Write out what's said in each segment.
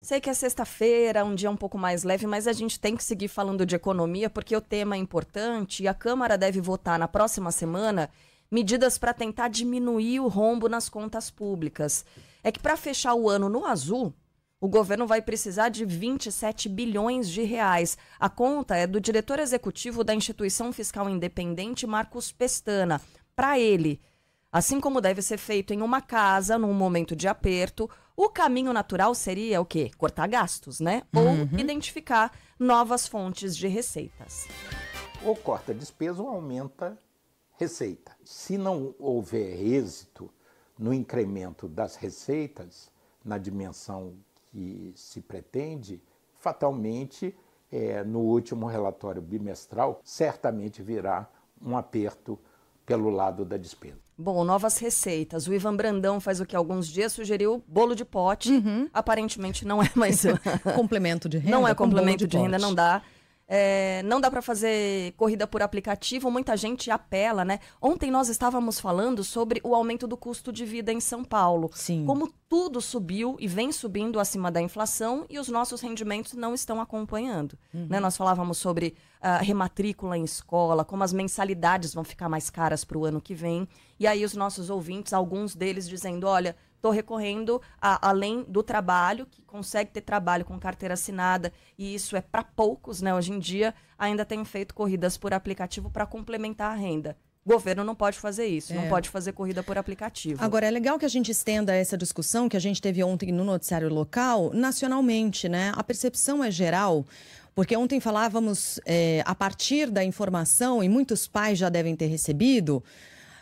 Sei que é sexta-feira, um dia um pouco mais leve, mas a gente tem que seguir falando de economia porque o tema é importante e a Câmara deve votar na próxima semana medidas para tentar diminuir o rombo nas contas públicas. É que para fechar o ano no azul, o governo vai precisar de 27 bilhões de reais. A conta é do diretor executivo da Instituição Fiscal Independente, Marcos Pestana. Para ele, assim como deve ser feito em uma casa, num momento de aperto, o caminho natural seria o quê? Cortar gastos, né? Ou identificar novas fontes de receitas. Ou corta despesa ou aumenta receita. Se não houver êxito no incremento das receitas, na dimensão que se pretende, fatalmente, no último relatório bimestral, certamente virá um aperto pelo lado da despesa. Bom, novas receitas. O Ivan Brandão faz o que alguns dias sugeriu bolo de pote. Aparentemente não é mais... Complemento de renda? Não é complemento de renda, não dá. Não dá para fazer corrida por aplicativo, muita gente apela, né? Ontem nós estávamos falando sobre o aumento do custo de vida em São Paulo. Sim. Como tudo subiu e vem subindo acima da inflação e os nossos rendimentos não estão acompanhando. Né? Nós falávamos sobre rematrícula em escola, como as mensalidades vão ficar mais caras para o ano que vem. E aí os nossos ouvintes, alguns deles dizendo, olha, estou recorrendo além do trabalho, que consegue ter trabalho com carteira assinada, e isso é para poucos, né? Hoje em dia, ainda tem feito corridas por aplicativo para complementar a renda. O governo não pode fazer isso, não pode fazer corrida por aplicativo. Agora, é legal que a gente estenda essa discussão que a gente teve ontem no noticiário local, nacionalmente, né? A percepção é geral, porque ontem falávamos, a partir da informação, e muitos pais já devem ter recebido,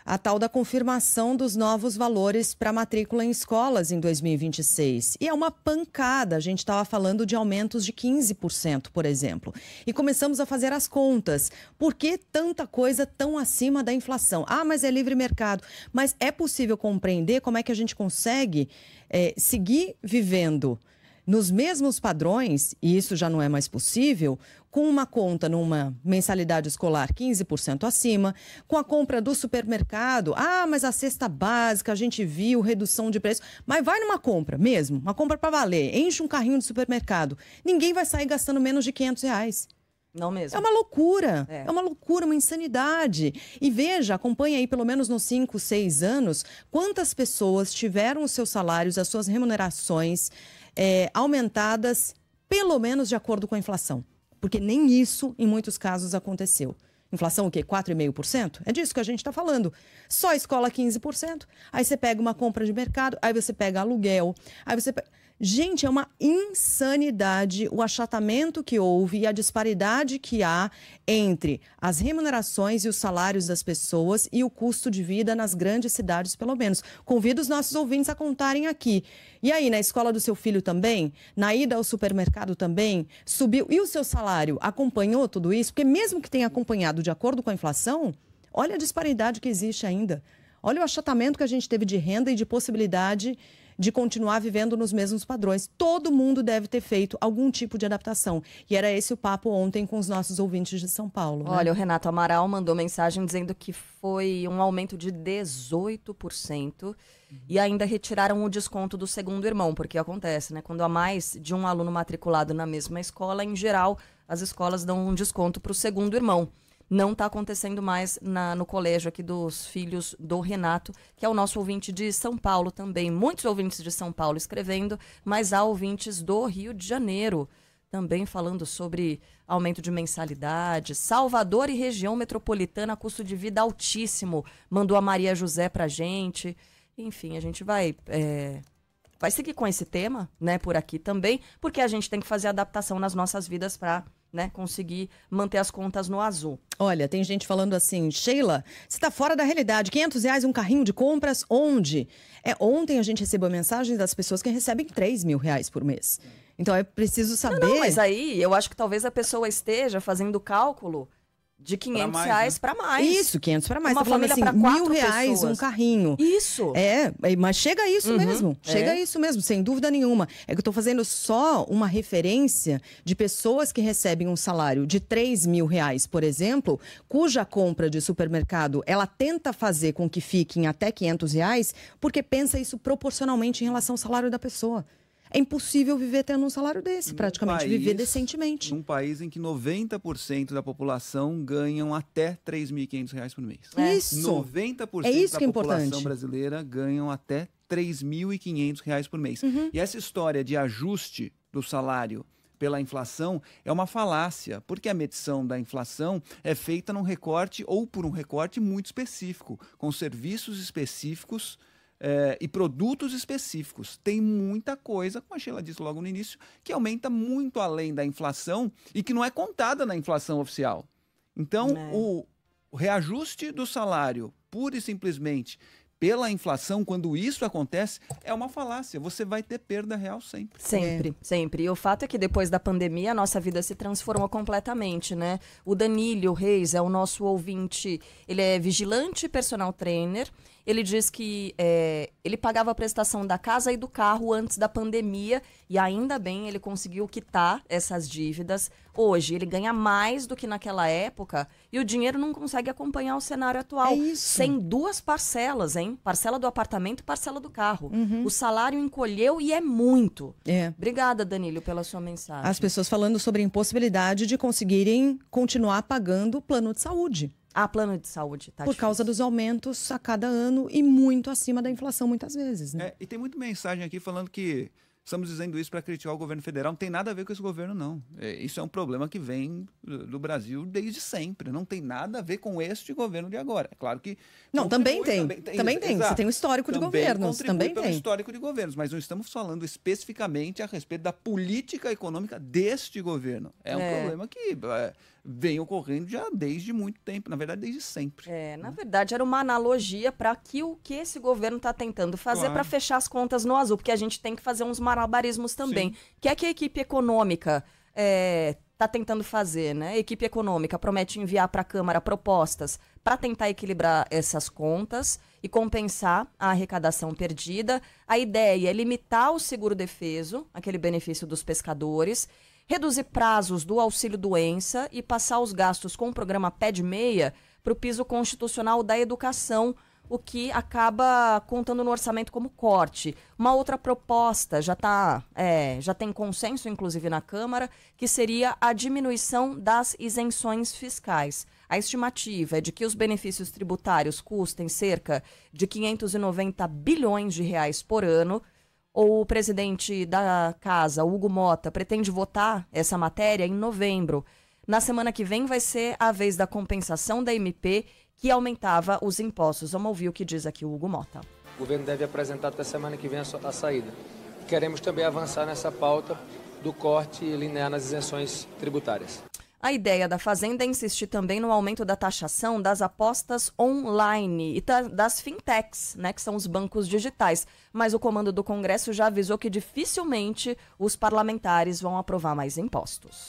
a tal da confirmação dos novos valores para matrícula em escolas em 2026. E é uma pancada, a gente estava falando de aumentos de 15%, por exemplo. E começamos a fazer as contas. Por que tanta coisa tão acima da inflação? Ah, mas é livre mercado. Mas é possível compreender como é que a gente consegue seguir vivendo nos mesmos padrões, e isso já não é mais possível, com uma conta numa mensalidade escolar 15% acima, com a compra do supermercado, mas a cesta básica, a gente viu redução de preço, mas vai numa compra mesmo, uma compra para valer, enche um carrinho de supermercado, ninguém vai sair gastando menos de R$500. Não mesmo. É uma loucura, é uma loucura, uma insanidade. E veja, acompanha aí pelo menos nos 5, 6 anos, quantas pessoas tiveram os seus salários, as suas remunerações aumentadas, pelo menos de acordo com a inflação. Porque nem isso, em muitos casos, aconteceu. Inflação o quê? 4,5%? É disso que a gente está falando. Só escola 15%. Aí você pega uma compra de mercado, aí você pega aluguel, aí você pega... Gente, é uma insanidade o achatamento que houve e a disparidade que há entre as remunerações e os salários das pessoas e o custo de vida nas grandes cidades, pelo menos. Convido os nossos ouvintes a contarem aqui. E aí, na escola do seu filho também? Na ida ao supermercado também? Subiu? E o seu salário acompanhou tudo isso? Porque mesmo que tenha acompanhado de acordo com a inflação, olha a disparidade que existe ainda. Olha o achatamento que a gente teve de renda e de possibilidade de continuar vivendo nos mesmos padrões. Todo mundo deve ter feito algum tipo de adaptação. E era esse o papo ontem com os nossos ouvintes de São Paulo. Né? Olha, o Renato Amaral mandou mensagem dizendo que foi um aumento de 18% e ainda retiraram o desconto do segundo irmão, porque acontece, né? Quando há mais de um aluno matriculado na mesma escola, em geral, as escolas dão um desconto para o segundo irmão. Não está acontecendo mais no colégio aqui dos filhos do Renato, que é o nosso ouvinte de São Paulo também. Muitos ouvintes de São Paulo escrevendo, mas há ouvintes do Rio de Janeiro também falando sobre aumento de mensalidade. Salvador e região metropolitana, custo de vida altíssimo. Mandou a Maria José pra gente. Enfim, a gente vai seguir com esse tema, né, por aqui também, porque a gente tem que fazer adaptação nas nossas vidas para conseguir manter as contas no azul. Olha, tem gente falando assim, Sheila, você está fora da realidade, R$500 um carrinho de compras, onde? Ontem a gente recebeu mensagens das pessoas que recebem R$3.000 por mês. Então é preciso saber... Não, mas aí eu acho que talvez a pessoa esteja fazendo cálculo de R$500 para mais. Isso, R$500 para mais. Uma tá falando família assim, para R$1.000 um carrinho. Isso. Mas chega a isso mesmo. Chega a isso mesmo, sem dúvida nenhuma. É que eu estou fazendo só uma referência de pessoas que recebem um salário de R$3.000, por exemplo, cuja compra de supermercado, ela tenta fazer com que fiquem até R$500, porque pensa isso proporcionalmente em relação ao salário da pessoa. é impossível viver tendo um salário desse, praticamente, viver decentemente. Num país em que 90% da população ganham até R$ 3.500 por mês. Isso! 90% da população brasileira ganham até R$ 3.500 por mês. E essa história de ajuste do salário pela inflação é uma falácia, porque a medição da inflação é feita num recorte ou por um recorte muito específico, com serviços específicos e produtos específicos. Tem muita coisa, como a Sheila disse logo no início, que aumenta muito além da inflação e que não é contada na inflação oficial. Então, o reajuste do salário, pura e simplesmente pela inflação, quando isso acontece, é uma falácia. Você vai ter perda real sempre. Sempre. E o fato é que depois da pandemia, a nossa vida se transformou completamente, né? O Danílio Reis é o nosso ouvinte. Ele é vigilante e personal trainer. Ele diz que ele pagava a prestação da casa e do carro antes da pandemia e ainda bem ele conseguiu quitar essas dívidas. Hoje ele ganha mais do que naquela época e o dinheiro não consegue acompanhar o cenário atual. Sem duas parcelas, hein? Parcela do apartamento e parcela do carro. O salário encolheu e é muito. Obrigada, Danílio, pela sua mensagem. As pessoas falando sobre a impossibilidade de conseguirem continuar pagando o plano de saúde. Plano de saúde, tá por difícil. Causa dos aumentos a cada ano e muito acima da inflação, muitas vezes. Né? E tem muita mensagem aqui falando que estamos dizendo isso para criticar o governo federal. Não tem nada a ver com esse governo, não. Isso é um problema que vem do Brasil desde sempre. Não tem nada a ver com este governo de agora. É claro que... Não, também tem. Você tem um histórico de governos. Também tem. Histórico de governos, mas não estamos falando especificamente a respeito da política econômica deste governo. É um problema que vem ocorrendo já desde muito tempo. Na verdade, desde sempre. Na verdade, era uma analogia para o que esse governo está tentando fazer para fechar as contas no azul, porque a gente tem que fazer uns malabarismos também. Que é que a equipe econômica está tentando fazer, né? A equipe econômica promete enviar para a Câmara propostas para tentar equilibrar essas contas e compensar a arrecadação perdida. A ideia é limitar o seguro-defeso, aquele benefício dos pescadores, reduzir prazos do auxílio-doença e passar os gastos com o programa Pé de Meia para o piso constitucional da educação, o que acaba contando no orçamento como corte. Uma outra proposta já tem consenso, inclusive, na Câmara, que seria a diminuição das isenções fiscais. A estimativa é de que os benefícios tributários custem cerca de 590 bilhões de reais por ano. O presidente da Casa, Hugo Mota, pretende votar essa matéria em novembro. Na semana que vem vai ser a vez da compensação da MP, que aumentava os impostos. Vamos ouvir o que diz aqui o Hugo Mota. O governo deve apresentar até semana que vem a saída. Queremos também avançar nessa pauta do corte linear nas isenções tributárias. A ideia da Fazenda é insistir também no aumento da taxação das apostas online e das fintechs, né, que são os bancos digitais. Mas o comando do Congresso já avisou que dificilmente os parlamentares vão aprovar mais impostos.